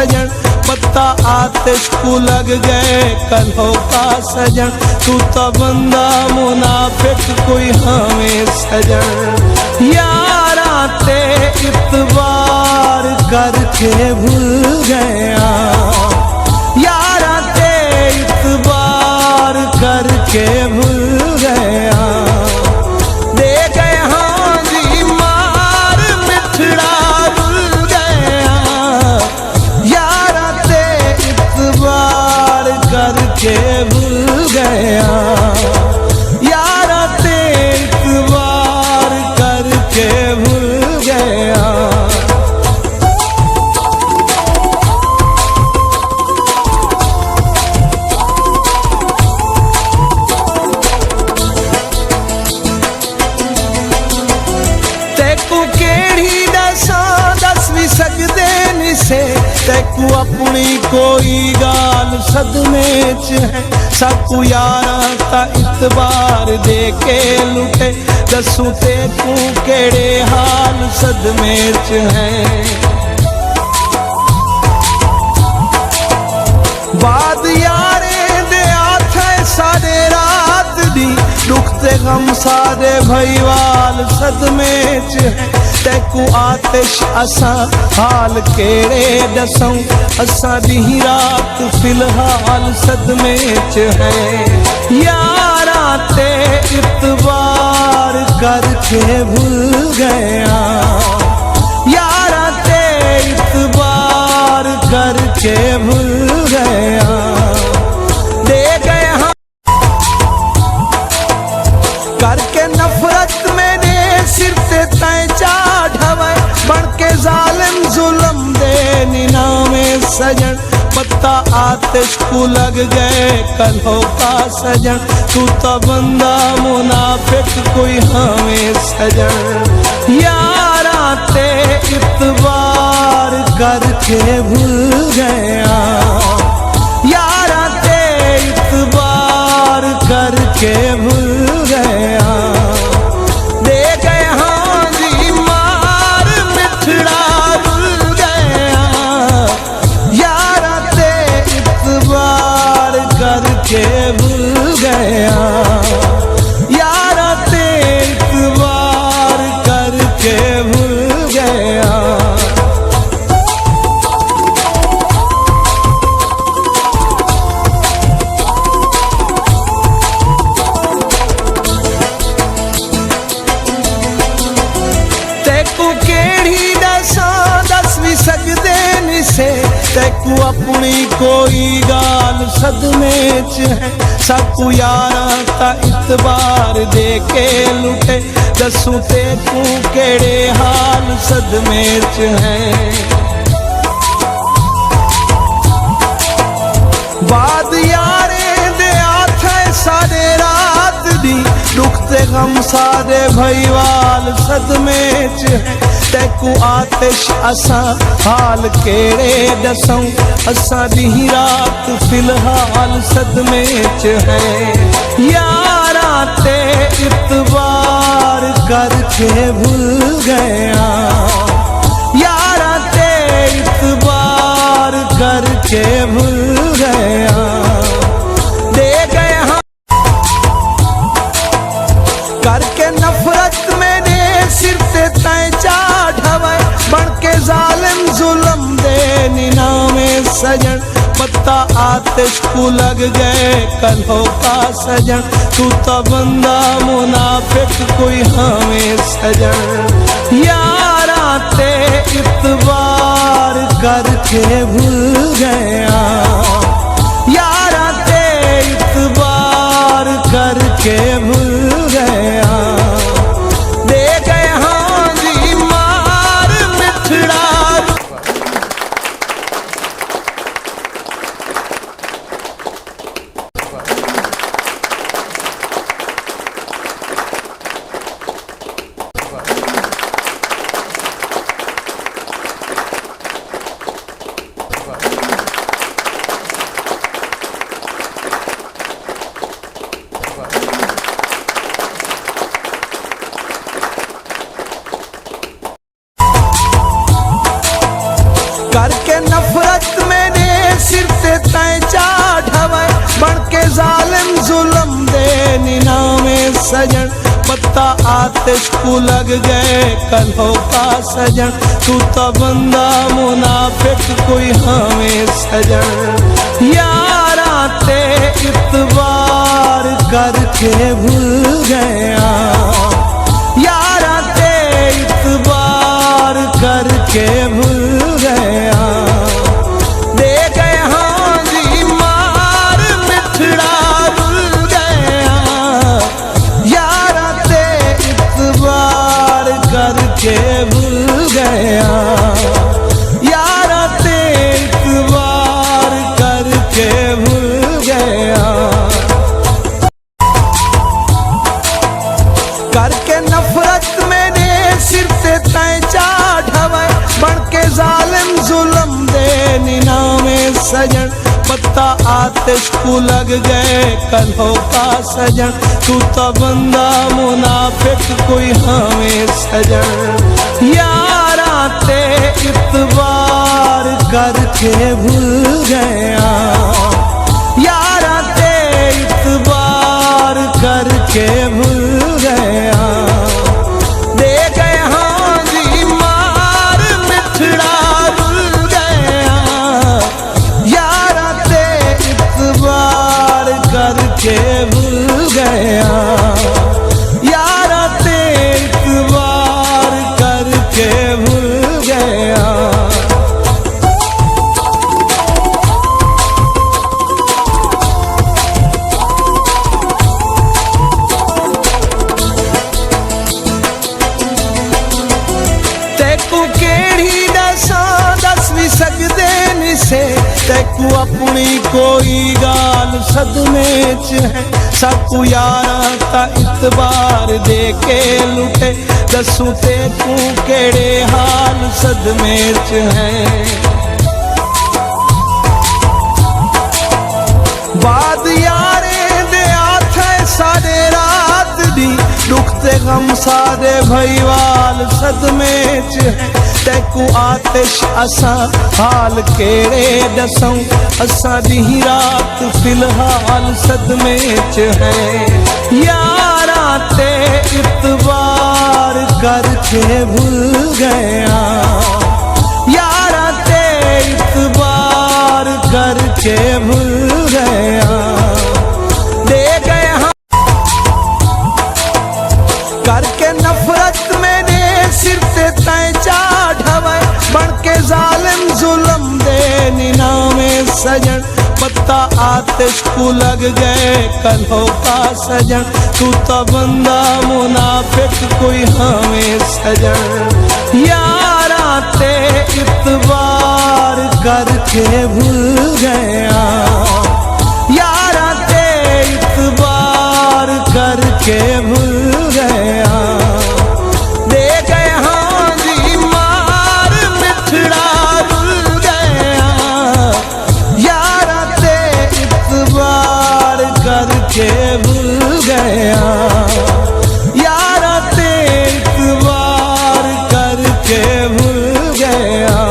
सजन, पत्ता आतिश को लग गए कल्हों का सजन। तू तो बंदा मुनाफिक कोई हमें सजन। यारा ते इतबार करके भूल गया, यारा ते इतबार करके भूल गया। दे गए हाँ जी मार मिठड़ा भूल गया, यारा ते इतबार करके भूल गया, यारा ते इतबार करके भूल गया। सकदे निसे तैकू अपनी कोई गाल सदमे च है। सबको यारा ता इतबार दे के लुटे, दसू तैकू केड़े हाल सदमे च है। बाद यारे दे आथे सारे रात दी, दुख ते गम सारे भईवाल सदमे च है। तैकू आतिश असा हाल केड़े दसऊं, असा दी रात फिलहाल सदमे च है। यारा ते इतबार करके भूल गया, यारा ते इतबार करके भूल गया। दे गए हाँ करके नफरत मेरे सिर ते तय चाढ़वे, बन के जालिम जुल्म दे निनामे सजन। पत्ता आतिश को लग गए कल्हों का सजन। तू तो बंदा मुनाफिक कोई हमें सजन। यारा ते इतबार करके भूल गया, यारा ते इतबार करके भूल गया। दे गए हाँ जी मार मिठड़ा भूल गया, यारा ते इतबार करके भूल गया, यारा ते इतबार करके भूल गया। सकदे निसे तैकू अपनी कोई गाल सदमे च है। सबको यारा ता इतबार दे के लुटे, दसू तैकू केड़े हाल सदमे च है। बाद यारे दे आथे सारे रात दी, दुख ते गम सारे भईवाल सदमे च है। तैकू आतिश असा हाल केड़े दसऊं, असा दी रात फिलहाल सदमे च है। यारा ते इतबार करके भूल गया, यारा ते इतबार करके भूल गया। दे गए हाँ करके नफरत मेरे सिर ते तय चाढ़वे, बन के जालिम जुल्म दे निनामे सजन। पत्ता आतिश को लग गए कल्हों का सजन। तू तो बंदा मुनाफिक कोई हमें सजन। यारा ते इतबार करके भूल गया, यारा ते इतबार करके भूल गया। दे गए हाँ जी मार मिठड़ा। करके नफरत निनामे सजन, पत्ता आतिश को लग गए कल्हों का सजन, तू तो बंदा मुनाफिक कोई हमें सजन। यारा ते इतबार करके भूल गया, यारा ते इतबार करके भूल गया, दे गए हाँ जी मार मिठड़ा रुल गया, यारा ते इतबार करके भूल गया, यारा ते इतबार करके भूल गया। करके नफरत मैंने सिर से तय चाढ़वे, बढ़ के जालिम जुल्म दे निनामे सजन, पत्ता आतिश को लग गए कल्हों का सजन, तू तो बंदा मुनाफिक कोई हमें सजन। यारा ते इतबार करके भूल गया, यारा ते इतबार करके भूल गया, दे गए हाँ जी मार मिठड़ा रुल गया, यारा ते इतबार करके भूल गया, यारा ते इतबार करके भूल गया। तैकू केड़ी दसां दस भी सकदे नी से, तैकू अपनी कोई गाल सदमे च है, सबको यारा ता इतबार दे के लुटे, दसू तैकू केड़े हाल सदमे च है। बाद यारे दे आथे सारे रात दी, दुख ते गम सारे भईवाल सदमे च है, तैकू आतिश असा हाल केड़े दसऊं, असा दी रात फिलहाल सदमे च है। यारा ते इतबार करके भूल गया, यारा ते इतबार करके भूल गया, दे गए हाँ। करके नफरत मैंने सिर से तय चाढ़वे, बढ़ के जालिम जुल्म दे निनामे सजन, पत्ता आतिश को लग गए कल्हों का सजन, तू तो बंदा मुनाफिक कोई हमें सजन। यारा ते इतबार करके भूल गया, यारा ते इतबार करके भूल गया, दे गए हाँ जी मार मिठड़ा रुल गया, यारा ते इतबार करके भूल गया, यारा ते इतबार करके भूल गया।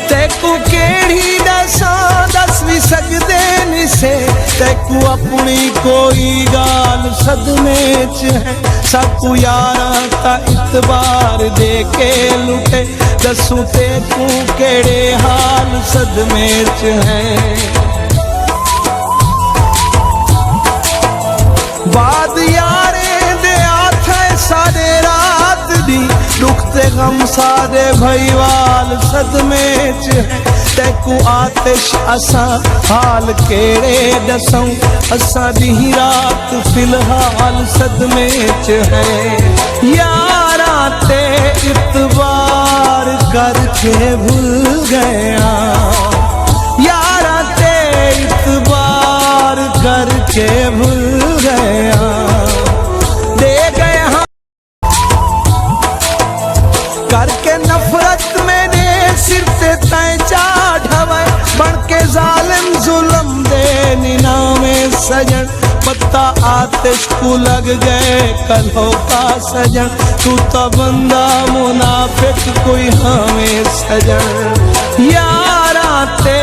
तैकू केड़ी दसां दस भी सकदे नी से, तैकू अपनी कोई गाल सदमे च है, सबको यारा ता इतबार दे के लुटे, दसू तैकू केड़े हाल सदमे च है। बाद यारे दे आथे सारे रात दी, दुख ते गम सारे भईवाल सदमे च है, तैकू आतिश असा हाल केड़े दसऊं, असा दी रात फिलहाल सदमे च है। यारा ते इतबार करके भूल गया, यारा ते इतबार करके भूल गया, दे गए हाँ। करके नफरत मैंने सिर से तय चाढ़वे, बढ़ के जालिम जुल्म दे निनामे सजन, पत्ता आतिश को लग गए कल्हों का सजन, तू तो बंदा मुनाफिक कोई हमें सजन, यारा ते